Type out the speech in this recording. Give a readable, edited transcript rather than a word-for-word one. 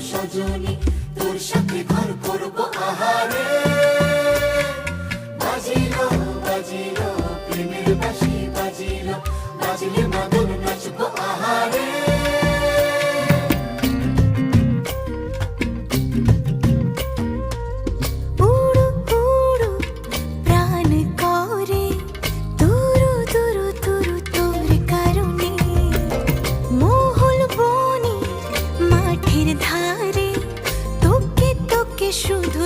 সজনী তোর সাথে ঘর করবো আহারে বাজিলো বাজিলো প্রেমের বাঁশি বাজিলো বাজলে মদন নাচবো আহারে উড়ু উড়ু প্রাণ করে তুরু তুরু তুরু তোর কারণে মহল বনে মাঠের ধারে তোকে তোকে শুধু